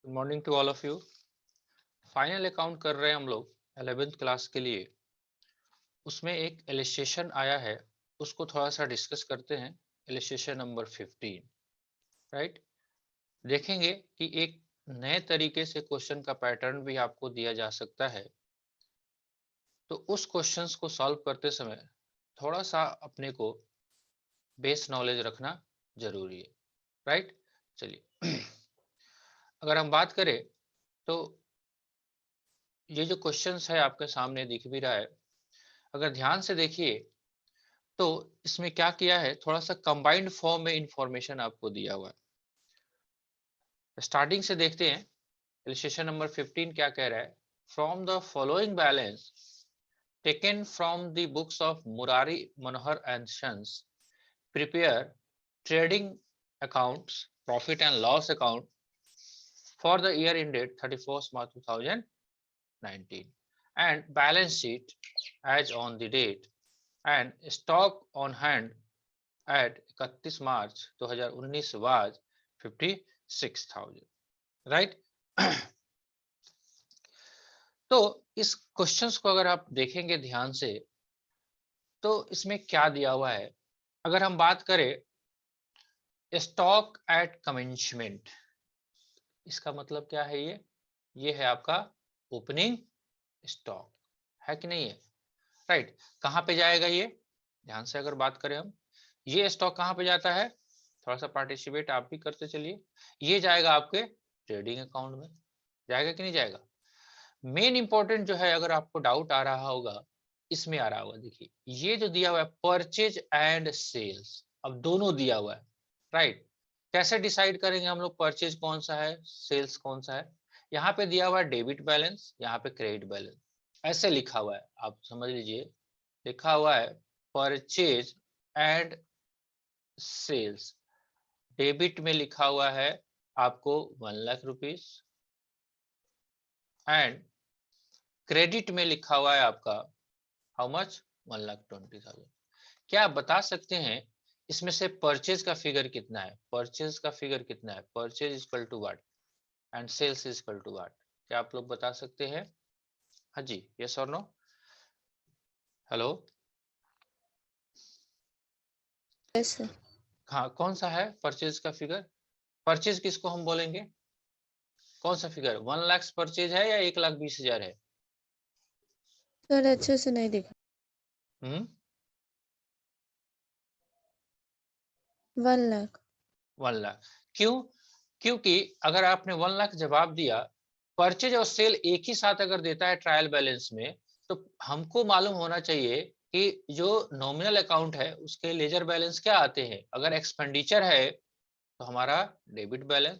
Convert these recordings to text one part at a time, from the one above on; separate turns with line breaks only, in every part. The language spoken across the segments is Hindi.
Good morning to all of you. Final account कर रहे हैं हम लोग 11th क्लास के लिए। उसमें एक इलस्ट्रेशन आया है, उसको थोड़ा सा डिस्कस करते हैं। Illustration number 15, right. देखेंगे कि एक नए तरीके से क्वेश्चन का पैटर्न भी आपको दिया जा सकता है, तो उस क्वेश्चंस को सॉल्व करते समय थोड़ा सा अपने को बेस नॉलेज रखना जरूरी है, राइट। चलिए अगर हम बात करें तो ये जो क्वेश्चंस है आपके सामने दिख भी रहा है, अगर ध्यान से देखिए तो इसमें क्या किया है, थोड़ा सा कंबाइंड फॉर्म में इंफॉर्मेशन आपको दिया हुआ है। स्टार्टिंग से देखते हैं इलस्ट्रेशन नंबर 15 क्या कह रहा है। From the following balance taken from the books of Murari Manohar and sons prepare trading accounts profit and loss account for the year ended 31st March 2019 and balance sheet as on the date and stock on hand at 31 March 2019 was 56,000, right. तो इस क्वेश्चंस को अगर आप देखेंगे ध्यान से तो इसमें क्या दिया हुआ है। अगर हम बात करें स्टॉक एट कमेंसमेंट, इसका मतलब क्या है, ये है आपका ओपनिंग स्टॉक, है कि नहीं है, राइट। कहाँ पे जाएगा ये, ध्यान से अगर बात करें हम, ये स्टॉक कहाँ पे जाता है, थोड़ा सा पार्टिसिपेट आप भी करते चलिए। ये जाएगा आपके ट्रेडिंग अकाउंट में, जाएगा कि नहीं जाएगा। मेन इंपॉर्टेंट जो है, अगर आपको डाउट आ रहा होगा, इसमें आ रहा होगा, देखिए ये जो दिया हुआ है परचेज एंड सेल्स, अब दोनों दिया हुआ है, राइट। कैसे डिसाइड करेंगे हम लोग परचेज कौन सा है, सेल्स कौन सा है। यहाँ पे दिया हुआ है डेबिट बैलेंस, यहाँ पे क्रेडिट बैलेंस, ऐसे लिखा हुआ है, आप समझ लीजिए। लिखा हुआ है परचेज एंड सेल्स, डेबिट में लिखा हुआ है आपको 1,00,000 रुपीज एंड क्रेडिट में लिखा हुआ है आपका हाउ मच, 1,20,000। क्या आप बता सकते हैं इसमें से परचेज का फिगर कितना है, परचेज का फिगर कितना है, purchase equal to what and sales equal to what, क्या आप लोग बता सकते हैं। हाँ जी, यस और नो, हेलो।
Yes sir.
हाँ, कौन सा है परचेज का फिगर, परचेज किसको हम बोलेंगे, कौन सा फिगर, 1,00,000 परचेज है या 1,20,000 है।
सर अच्छे से नहीं दिखा। 1,00,000।
1,00,000 क्यों, क्योंकि अगर आपने 1,00,000 जवाब दिया, परचेज और सेल एक ही साथ अगर देता है ट्रायल बैलेंस में, तो हमको मालूम होना चाहिए कि जो नॉमिनल अकाउंट है उसके लेजर बैलेंस क्या आते हैं। अगर एक्सपेंडिचर है तो हमारा डेबिट बैलेंस,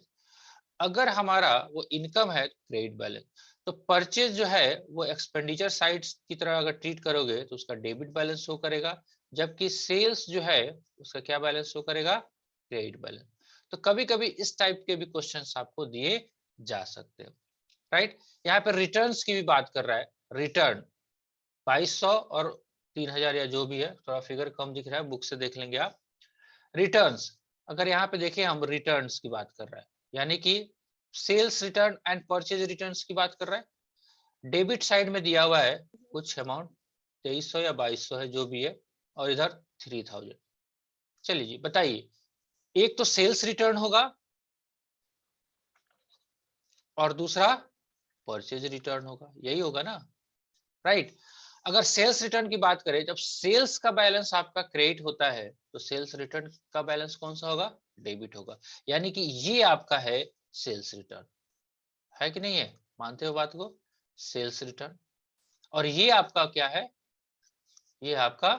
अगर हमारा वो इनकम है क्रेडिट बैलेंस। तो परचेज जो है वो एक्सपेंडिचर साइड की तरह अगर ट्रीट करोगे तो उसका डेबिट बैलेंस शो करेगा, जबकि सेल्स जो है उसका क्या बैलेंस शो करेगा, क्रेडिट बैलेंस। तो कभी कभी इस टाइप के भी क्वेश्चंस आपको दिए जा सकते हैं, राइट। यहाँ पे रिटर्न्स की भी बात कर रहा है, रिटर्न 2,200 और 3,000 या जो भी है, थोड़ा फिगर कम दिख रहा है, बुक से देख लेंगे आप। रिटर्न्स, अगर यहाँ पे देखें हम रिटर्न्स की बात कर रहा है, यानी कि sales return and purchase returns की बात कर रहा है। डेबिट साइड में दिया हुआ है कुछ अमाउंट, 2,300 या 2,200 है जो भी है, और इधर 3,000। चलिए जी बताइए, एक तो सेल्स रिटर्न होगा और दूसरा परचेज रिटर्न होगा, यही होगा ना, राइट। अगर सेल्स रिटर्न की बात करें, जब सेल्स का बैलेंस आपका क्रेडिट होता है तो सेल्स रिटर्न का बैलेंस कौन सा होगा, डेबिट होगा। यानी कि ये आपका है सेल्स रिटर्न, है कि नहीं है, मानते हो बात को, सेल्स रिटर्न। और ये आपका क्या है, ये आपका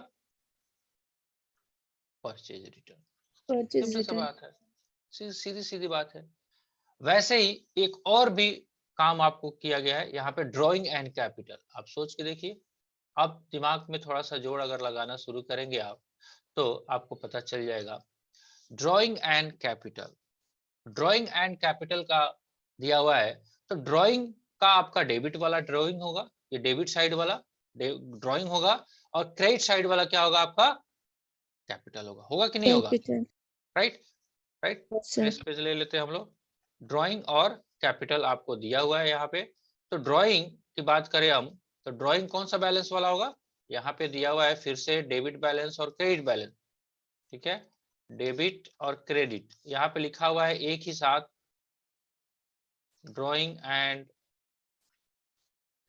परचेज रिटर्न।
परचेज
सिंपल सा
रिटर्न।
बात है, सीधी सीधी बात है। वैसे ही एक और भी काम आपको किया गया है यहाँ पे, ड्रॉइंग एंड कैपिटल। आप सोच के देखिए, आप दिमाग में थोड़ा सा जोड़ अगर लगाना शुरू करेंगे आप, तो आपको पता चल जाएगा। Drawing and capital, drawing and capital का दिया हुआ है, तो ड्रॉइंग का आपका डेबिट वाला ड्रॉइंग होगा, ये डेबिट साइड वाला ड्रॉइंग होगा, और क्रेडिट साइड वाला क्या होगा आपका, कैपिटल होगा, होगा कि नहीं होगा,
capital.
Right. Right,
yes sir.
Next page ले लेते हैं हम लोग, ड्रॉइंग और कैपिटल आपको दिया हुआ है यहाँ पे। तो ड्राइंग की बात करें हम, तो ड्राइंग कौन सा बैलेंस वाला होगा? यहाँ पे दिया हुआ है फिर से डेबिट बैलेंस और क्रेडिट बैलेंस, ठीक है, डेबिट और क्रेडिट यहाँ पे लिखा हुआ है एक ही साथ, ड्राइंग एंड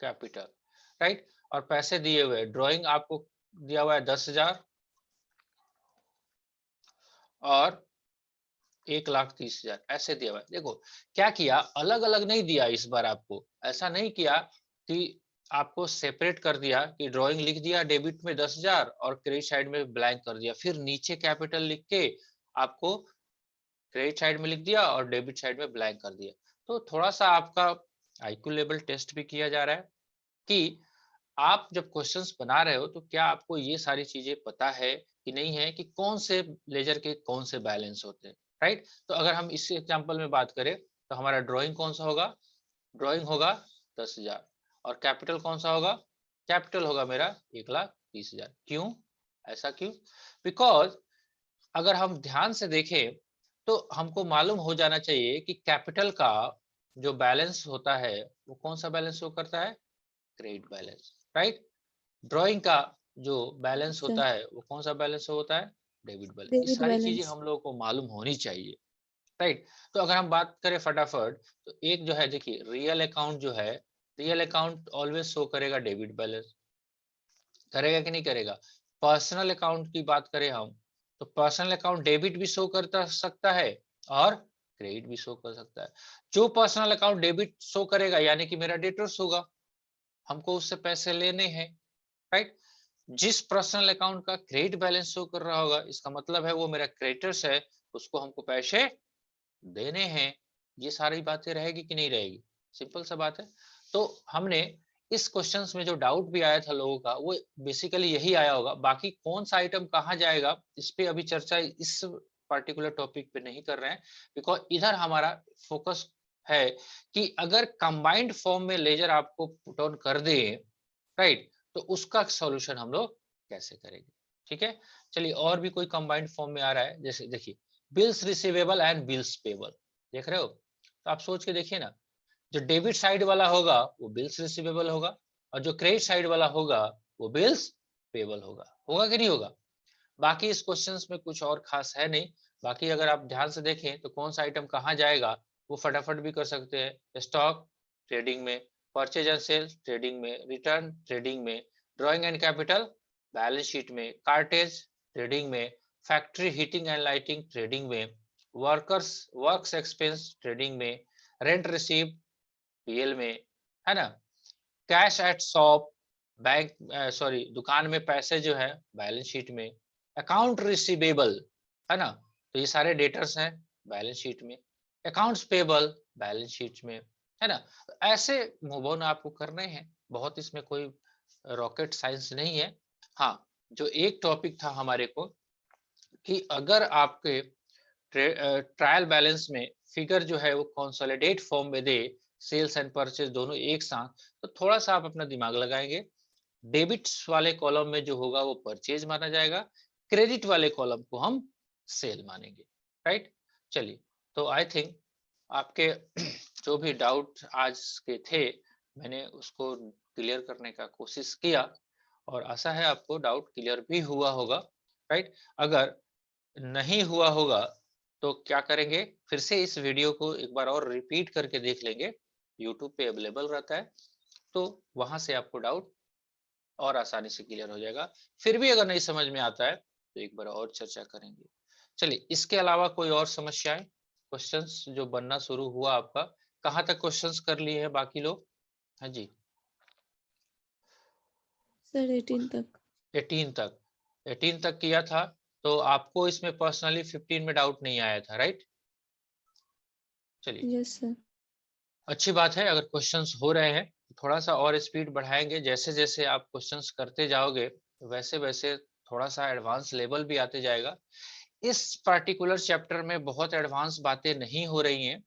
कैपिटल, राइट। और पैसे दिए हुए, ड्राइंग आपको दिया हुआ है 10,000 और 1,30,000 ऐसे दिया हुआ है। देखो क्या किया, अलग अलग नहीं दिया इस बार आपको, ऐसा नहीं किया कि आपको सेपरेट कर दिया कि ड्राइंग लिख दिया डेबिट में 10,000 और क्रेडिट साइड में ब्लैंक कर दिया, फिर नीचे कैपिटल लिख के आपको क्रेडिट साइड में लिख दिया और डेबिट साइड में ब्लैंक कर दिया। तो थोड़ा सा आपका आईक्यू लेवल टेस्ट भी किया जा रहा है कि आप जब क्वेश्चंस बना रहे हो तो क्या आपको ये सारी चीजें पता है कि नहीं है कि कौन से लेजर के कौन से बैलेंस होते हैं, राइट। तो अगर हम इस एग्जांपल में बात करें तो हमारा ड्राइंग कौन सा होगा? ड्राइंग होगा 10,000 और कैपिटल कौन सा होगा? कैपिटल होगा मेरा 1,30,000। क्यों? ऐसा क्यों? बिकॉज अगर हम ध्यान से देखें तो हमको मालूम हो जाना चाहिए कि कैपिटल का जो बैलेंस होता है वो कौन सा बैलेंस शो करता है? Credit balance, right. ड्राइंग का जो बैलेंस
सर
होता है वो कौन सा बैलेंस होता है? Debit balance. ये
डेबिट
सारी चीजें
बैलेंस।
हम लोगों को मालूम होनी चाहिए, राइट। तो अगर हम बात करें फटाफट, तो एक जो है देखिए रियल अकाउंट जो है, रियल अकाउंट ऑलवेज शो करेगा डेबिट बैलेंस, करेगा कि नहीं करेगा? पर्सनल अकाउंट की बात करें हम, तो पर्सनल अकाउंट डेबिट भी शो करता सकता है और क्रेडिट भी शो कर सकता है। जो पर्सनल अकाउंट डेबिट शो करेगा यानी कि मेरा डेटर्स होगा, हमको उससे पैसे लेने हैं, राइट। जिस पर्सनल अकाउंट का क्रेडिट बैलेंस शो कर रहा होगा इसका मतलब है वो मेरा क्रेडिटर्स है, उसको हमको पैसे देने हैं। ये सारी बातें रहेगी कि नहीं रहेगी? सिंपल सा बात है। तो हमने इस क्वेश्चंस में जो डाउट भी आया था लोगों का वो बेसिकली यही आया होगा। बाकी कौन सा आइटम कहाँ जाएगा इस पे अभी चर्चा इस पर्टिकुलर टॉपिक पे नहीं कर रहे हैं, बिकॉज इधर हमारा फोकस है कि अगर कंबाइंड फॉर्म में लेजर आपको पुट ऑन कर दे, राइट, तो उसका सॉल्यूशन हम लोग कैसे करेंगे, ठीक है। चलिए और भी कोई कंबाइंड फॉर्म में आ रहा है, जैसे देखिए bills receivable and bills payable, देख रहे हो? तो आप सोच के देखिए ना, जो डेबिट साइड वाला होगा वो बिल्स रिसीवेबल होगा और जो क्रेडिट साइड वाला होगा वो बिल्स पेबल होगा, होगा कि नहीं होगा? बाकी इस क्वेश्चंस में कुछ और खास है नहीं। बाकी अगर आप ध्यान से देखें तो कौन सा आइटम कहाँ जाएगा वो फटाफट भी कर सकते हैं। स्टॉक ट्रेडिंग में, परचेज एंड सेल ट्रेडिंग में, रिटर्न ट्रेडिंग में, drawing and capital balance sheet में, कार्टेज ट्रेडिंग में, factory heating and lighting trading में, वर्क्स एक्सपेंस ट्रेडिंग में, रेंट रिसीव पीएल में, है ना, cash at shop bank sorry दुकान में पैसे जो है बैलेंस शीट में, अकाउंट रिसीवेबल, है ना, तो ये सारे डेटर्स हैं बैलेंस शीट में, अकाउंट्स पेबल बैलेंस शीट में, है ना। ऐसे मूव ऑन आपको करने हैं, बहुत इसमें कोई रॉकेट साइंस नहीं है। हाँ, जो एक टॉपिक था हमारे को कि अगर आपके ट्रायल बैलेंस में फिगर जो है वो कंसोलिडेट फॉर्म में दे, सेल्स एंड परचेज दोनों एक साथ, तो थोड़ा सा आप अपना दिमाग लगाएंगे। डेबिट्स वाले कॉलम में जो होगा वो परचेज माना जाएगा, क्रेडिट वाले कॉलम को हम सेल मानेंगे, राइट। चलिए, तो आई थिंक आपके जो भी डाउट आज के थे मैंने उसको क्लियर करने का कोशिश किया और आशा है आपको डाउट क्लियर भी हुआ होगा, राइट। अगर नहीं हुआ होगा तो क्या करेंगे, फिर से इस वीडियो को एक बार और रिपीट करके देख लेंगे, यूट्यूब पे अवेलेबल रहता है, तो वहां से आपको डाउट और आसानी से क्लियर हो जाएगा। फिर भी अगर नहीं समझ में आता है तो एक बार और चर्चा करेंगे। चलिए, इसके अलावा कोई और समस्याएं, क्वेश्चंस जो बनना शुरू हुआ आपका, कहाँ तक क्वेश्चंस कर लिए हैं बाकी लोग? हाँ जी,
सर 18 तक।
18 तक, 18 तक किया था। तो आपको इसमें पर्सनली 15 में डाउट नहीं आया था, राइट। चलिए,
यस सर।
अच्छी बात है। अगर क्वेश्चंस हो रहे हैं तो थोड़ा सा और स्पीड बढ़ाएंगे, जैसे जैसे आप क्वेश्चंस करते जाओगे वैसे वैसे थोड़ा सा एडवांस लेवल भी आते जाएगा। इस पर्टिकुलर चैप्टर में बहुत एडवांस बातें नहीं हो रही हैं,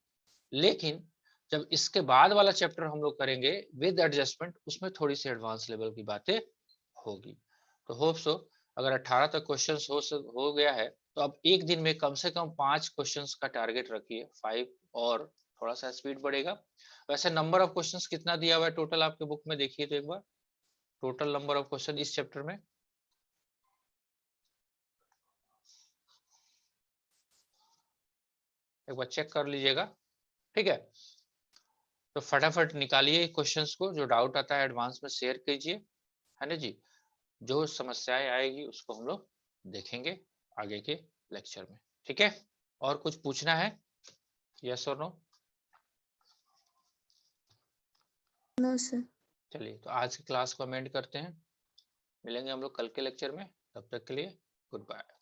लेकिन जब इसके बाद वाला चैप्टर हम लोग करेंगे विद एडजस्टमेंट, उसमें थोड़ी सी एडवांस लेवल की बातें होगी। तो होप सो अगर 18 तक क्वेश्चंस हो गया है तो अब एक दिन में कम से कम 5 क्वेश्चंस का टारगेट रखिए, 5 और थोड़ा सा स्पीड बढ़ेगा। वैसे नंबर ऑफ क्वेश्चंस कितना दिया हुआ है टोटल आपके बुक में, देखिए तो एक बार टोटल नंबर ऑफ क्वेश्चन इस चैप्टर में। एक बार चेक कर लीजिएगा, ठीक है। तो फटाफट निकालिए क्वेश्चंस को, जो डाउट आता है एडवांस में शेयर कीजिए, है ना जी। जो समस्याएं आएगी उसको हम लोग देखेंगे आगे के लेक्चर में, ठीक है। और कुछ पूछना है, यस और नो?
No sir.
चलिए तो आज की क्लास को एंड करते हैं, मिलेंगे हम लोग कल के लेक्चर में, तब तक के लिए गुड बाय।